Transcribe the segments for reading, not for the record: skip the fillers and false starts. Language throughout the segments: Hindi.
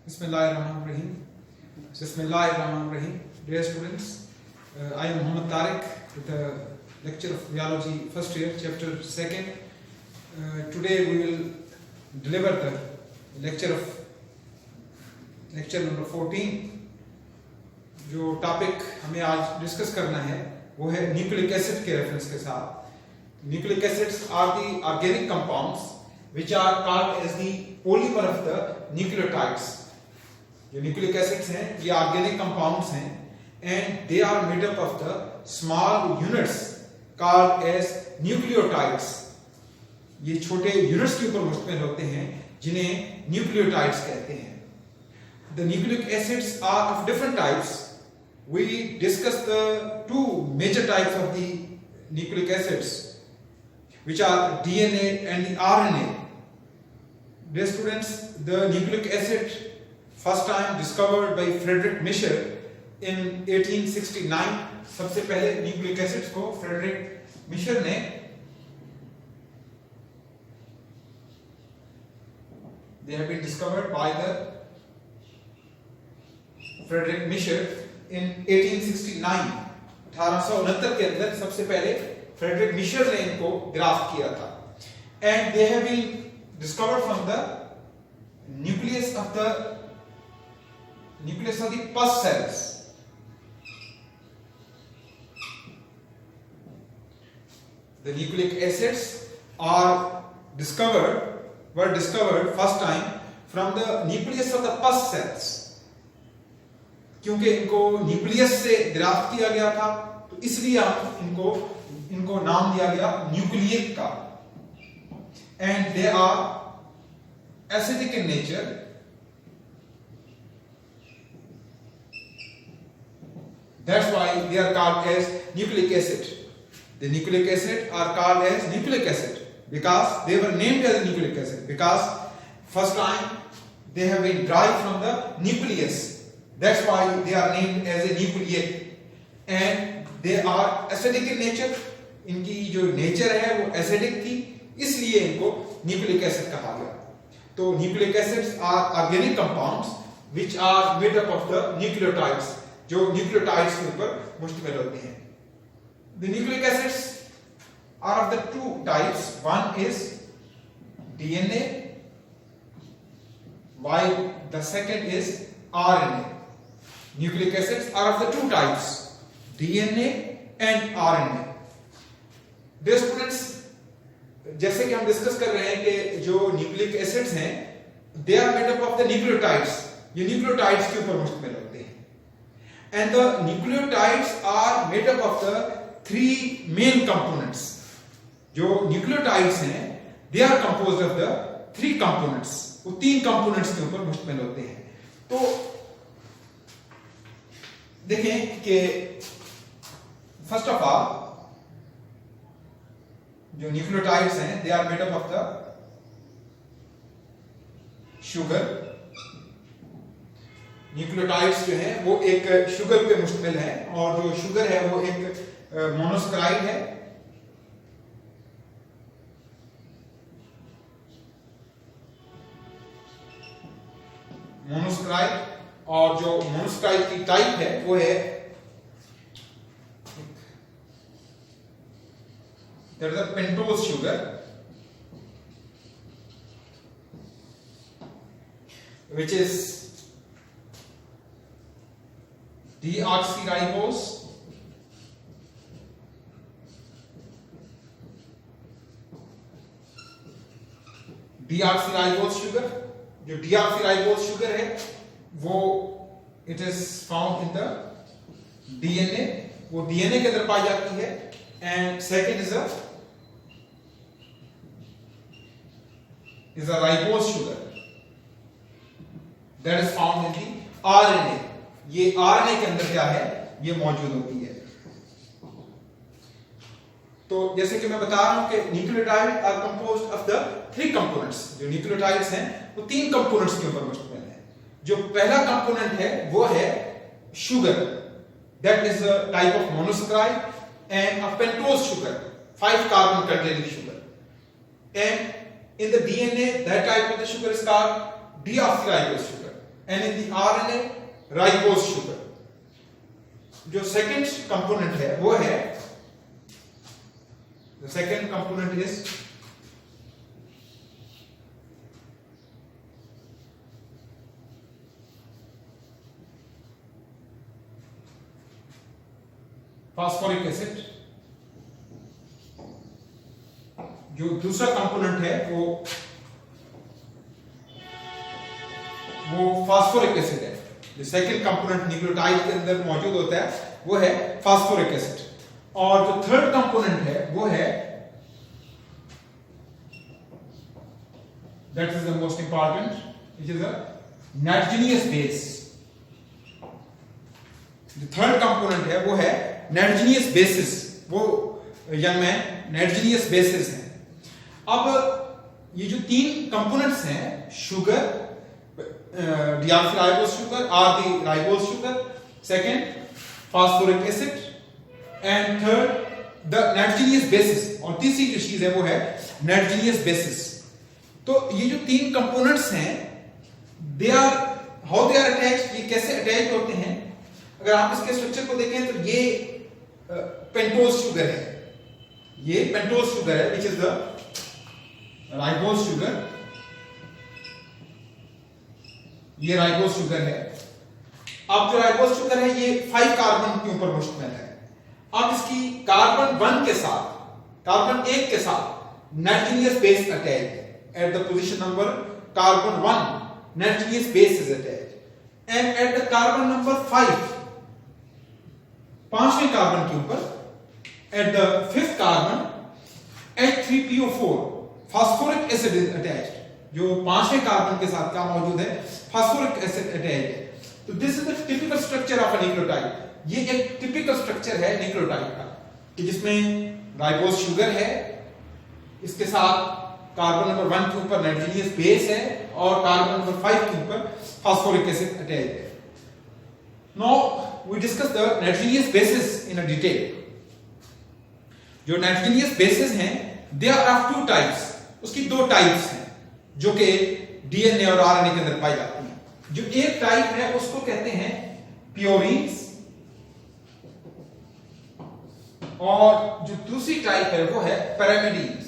Bismillahirrahmanirrahim. Bismillahirrahmanirrahim. Dear students, I am Muhammad Tariq with the lecture of biology first year, chapter 2nd. Today we will deliver the lecture number 14. जो टॉपिक हमें आज डिस्कस करना है वो है न्यूक्लिक एसिड के रेफरेंस के साथ. Nucleic acids are the organic compounds which are called as the polymer of the nucleotides. जो न्यूक्लिक एसिड्स हैं ये ऑर्गेनिक कंपाउंड्स हैं and they are made up of the small units called as nucleotides. ये छोटे यूनिट्स के ऊपर मुश्तमिल होते हैं जिन्हें न्यूक्लियोटाइड्स कहते हैं. The nucleic acids are of different types. We discussed the two major types of the nucleic acids, which are DNA and the RNA. Dear students, the nucleic acid first time discovered by Friedrich Miescher in 1869. सबसे पहले nucleic acids को फ्रेडरिक मिशर ने they have been discovered by the Friedrich Miescher in 1869. 1869 के अंदर सबसे पहले फ्रेडरिक मिशर ने इनको ग्राफ किया था. And they have been discovered from the nucleus of the pus cells. The nucleic acids were discovered first time from the nucleus of the pus cells. क्योंकि इनको न्यूक्लियस से ग्राफ किया गया था तो इसलिए इनको नाम दिया गया न्यूक्लियक का. And they are acidic in nature. That's why they are called as nucleic acid. The nucleic acid are called as nucleic acid because they were named as nucleic acid because first time they have been derived from the nucleus. That's why they are named as a nucleic. And they are acidic in nature. इनकी जो नेचर है वो एसिडिक थी इसलिए इनको न्यूक्लिक एसिड कहा गया. तो nucleic acids are organic compounds which are made up of the nucleotides जो न्यूक्लियोटाइड्स के ऊपर मुश्तमिल होते हैं. The nucleic acids are of the two types. One is DNA while the second is RNA. Nucleic acids are of the two types, DNA and RNA. Dear students, जैसे कि हम डिस्कस कर रहे हैं कि जो न्यूक्लिक एसिड्स हैं they are made up of the nucleotides. ये न्यूक्लियोटाइड्स के ऊपर मुश्तमिल होते हैं. And the nucleotides are made up of the three main components. जो न्यूक्लियोटाइड्स हैं they are composed of the three components. वो तीन कंपोनेंट्स के ऊपर मुश्तमिल होते हैं. तो देखें कि फर्स्ट ऑफ ऑल जो न्यूक्लियोटाइड्स हैं they are made up of the sugar. Nucleotides जो हैं वो एक शुगर पे मुश्तमिल है और जो शुगर है वो एक मोनोसैकेराइड है. मोनोसैकेराइड और जो मोनोसैकेराइड की टाइप है वो है that is a pentose sugar which is deoxyribose sugar. जो deoxyribose sugar है वो it is found in the DNA. वो DNA के अंदर पाई जाती है. And second is a ribose sugar that is found in the RNA. ये RNA के अंदर क्या है ये मौजूद होती है. तो जैसे कि मैं बता रहा हूं कि nucleotide are composed of the three components. जो न्यूक्लियोटाइड्स हैं वो तीन कंपोनेंट्स के ऊपर मुश्तमिल है. जो पहला कंपोनेंट है वो है sugar. That is a type of monosaccharide and a pentose sugar, 5 carbon containing sugar. And in the DNA that type of the sugar is called deoxyribose sugar. and in the RNA ribose sugar. जो सेकेंड कंपोनेंट है वो है, the second component is phosphoric acid. जो दूसरा कंपोनेंट है वो फास्फोरिक एसिड है. जो सेकंड कंपोनेंट न्यूक्लियोटाइड के अंदर मौजूद होता है वो है फास्फोरिक एसिड. और जो थर्ड कंपोनेंट है वो है, that is the most important, which is a nitrogenous base. जो थर्ड कंपोनेंट है वो है नाइट्रोजनियस बेसिस. वो यंग मैन नाइट्रोजनियस बेसिस है. अब ये जो तीन कंपोनेंट्स हैं, sugar, deoxyriboose sugar or the ribose sugar, second phosphoric acid, and third the nitrogenous bases. और तीसरी जो चीज है वो है nitrogenous bases. तो ये जो तीन कंपोनेंट्स हैं, they are how they are attached, ये कैसे अटैच होते हैं. अगर आप इसके स्ट्रक्चर को देखें तो ये पेंटोज शुगर है, ये पेंटोज शुगर है, which is the ribose sugar. ये राइबोस शुगर है. अब जो राइबोस शुगर है ये 5 कार्बन के ऊपर मुश्तमिल है. अब इसकी कार्बन 1 के साथ, कार्बन 1 के साथ नाइट्रोजनियस बेस अटैच है. At the position number carbon 1 nitrogenous base is attach, and at the carbon number 5, 5वें कार्बन के ऊपर, at the 5th carbon H3PO4 phosphoric acid is attached. जो 5वें कार्बन के साथ क्या मौजूद है, फास्फोरिक एसिड अटैच है. तो this is the typical structure of a nucleotide. ये एक टिपिकल स्ट्रक्चर है न्यूक्लियोटाइड का, कि जिसमें राइबोस शुगर है, इसके साथ कार्बन नंबर 1 के ऊपर नाइट्रोजनियस बेस है और कार्बन नंबर 5 के ऊपर फास्फोरिक एसिड अटैच है. Now we discuss the nitrogenous bases in a detail. जो नाइट्रोजनियस बेसिस हैं, दे आर ऑफ 2 टाइप्स. उसकी 2 टाइप्स हैं जो कि डीएनए और आरएनए के अंदर पाई जाती हैं. जो एक टाइप है उसको कहते हैं प्योरीन्स, और जो दूसरी टाइप है वो है pyrimidines.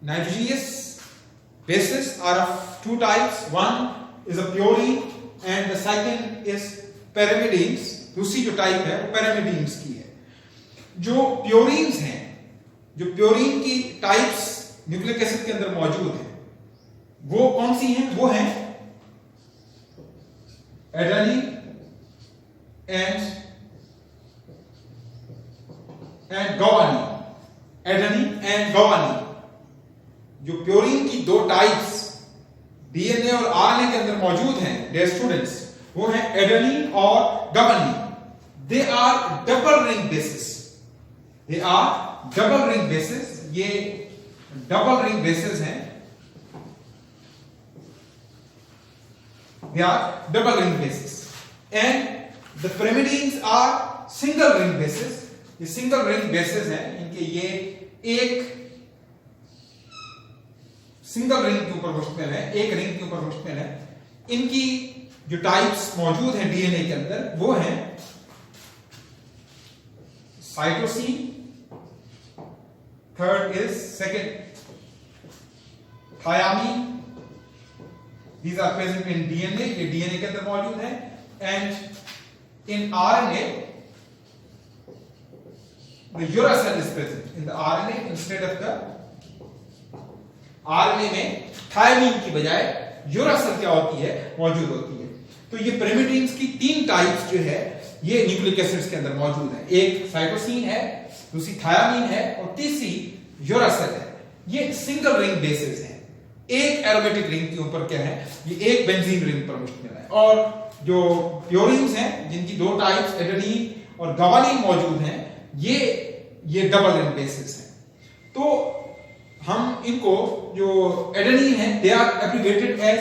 Nitrogenous bases are of 2 types. One is a purine and the second is pyrimidines. दूसरी जो टाइप है वो pyrimidines की है. जो प्योरीन्स हैं, जो प्योरीन की टाइप्स न्यूक्लिक एसिड के अंदर मौजूद हैं, वो कौन सी हैं? वो हैं adenine and guanine. Adenine and guanine. जो प्योरीन की 2 टाइप्स डीएनए और आरएनए के अंदर मौजूद हैं डियर स्टूडेंट्स, वो हैं एडेनिन और guanine. They are double ring bases. They are double ring bases. ये डबल रिंग बेसिस हैं. They are double ring bases. And the pyrimidines are single ring bases. ये सिंगल रिंग बेसिस हैं. इनके ये एक सिंगल रिंग के ऊपर मुश्तमिल है, एक रिंग के ऊपर मुश्तमिल है. इनकी जो टाइप्स मौजूद हैं डीएनए के अंदर वो हैं cytosine, third is second thymine. These are present in DNA. ये डीएनए के अंदर मौजूद है. And in RNA the uracil is present in the RNA instead of the RNA में थायमीन की बजाय यूरासिल क्या होती है, मौजूद होती है. तो ये pyrimidines की 3 टाइप्स जो है ये न्यूक्लिक एसिड्स के अंदर मौजूद है. एक साइटोसिन है, दूसरी थायामीन है और तीसरी यूरासिल है. ये सिंगल रिंग बेसिस है. एक एरोमेटिक रिंग के ऊपर क्या है, ये एक बेंजीन रिंग पर मुश्तमिल है. और जो प्योरीन्स हैं जिनकी 2 टाइप्स एडेनिन और गुआनिन मौजूद हैं, ये डबल रिंग बेसिस है. तो हम इनको जो एडेनिन है they are abbreviated as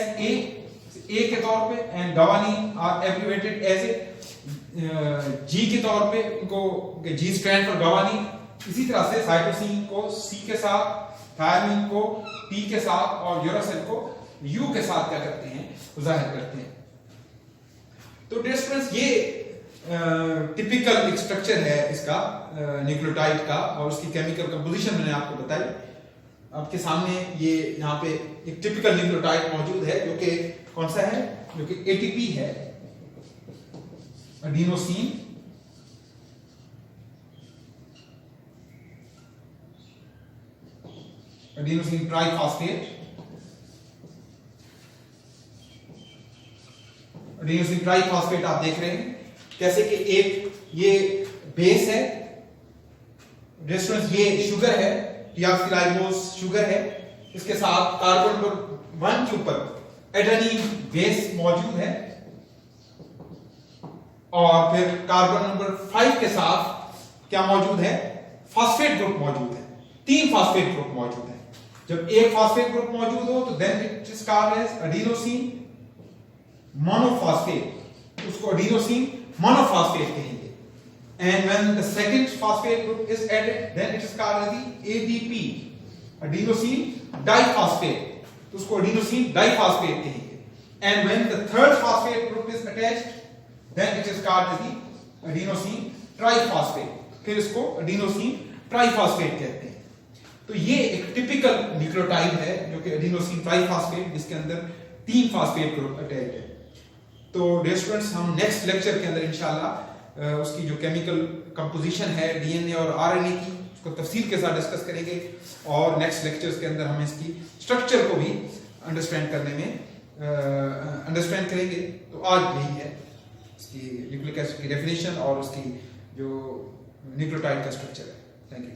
A के तौर पे, and guanine are abbreviated as a G के तौर पे उनको जी स्ट्रैंड पर गवानीन, इसी तरह से साइटोसिन को सी के साथ, थायमिन को टी के साथ और यूरासिल को यू के साथ क्या करते हैं, जाहिर करते हैं। तो डियर स्टूडेंट्स, ये टिपिकल स्ट्रक्चर है इसका न्यूक्लियोटाइड का, और उसकी केमिकल कंपोजिशन मैंने आपको बताई। आपके सामने ये यहाँ पे एक टिपिकल न्यूक्लियोटाइड मौजूद है, जो कि कौन सा है, जो कि एटीपी है, एडिनोसिन ट्राइफॉस्फेट, एडिनोसिन ट्राइफॉस्फेट आप देख रहे हैं कैसे कि एक ये बेस है, ये शुगर है, डीऑक्सीराइबोज शुगर है, इसके साथ कार्बन नंबर 1 के ऊपर एडेनिन बेस मौजूद है, और फिर कार्बन नंबर 5 के साथ क्या मौजूद है, फास्फेट ग्रुप मौजूद है। 3 फास्फेट ग्रुप मौजूद है। जब एक फास्फेट ग्रुप मौजूद हो तो then it is called as adenosine monophosphate, उसको एडिनोसिन मोनोफॉस्फेट कहेंगे। And when the second phosphate group is added, then it is called as the ADP, adenosine diphosphate, तो उसको adenosine diphosphate कहेंगे। And when the third phosphate group is attached, then it is called as the adenosine triphosphate, फिर इसको adenosine triphosphate कहते हैं। तो ये एक टिपिकल न्यूक्लियोटाइड है जो कि adenosine triphosphate, जिसके अंदर 3 phosphate group attached है। तो डियर स्टूडेंट्स, हम नेक्स्ट लेक्चर के अंदर इंशाल्लाह उसकी जो केमिकल कंपोजिशन है डीएनए और आरएनए की, उसको तफसील के साथ डिस्कस करेंगे, और नेक्स्ट लेक्चर्स के अंदर हम इसकी स्ट्रक्चर को भी अंडरस्टैंड करेंगे। तो आज यही है इसकी न्यूक्लिक एसिड की डेफिनेशन और उसकी जो न्यूक्लियोटाइड का स्ट्रक्चर है। Thank you.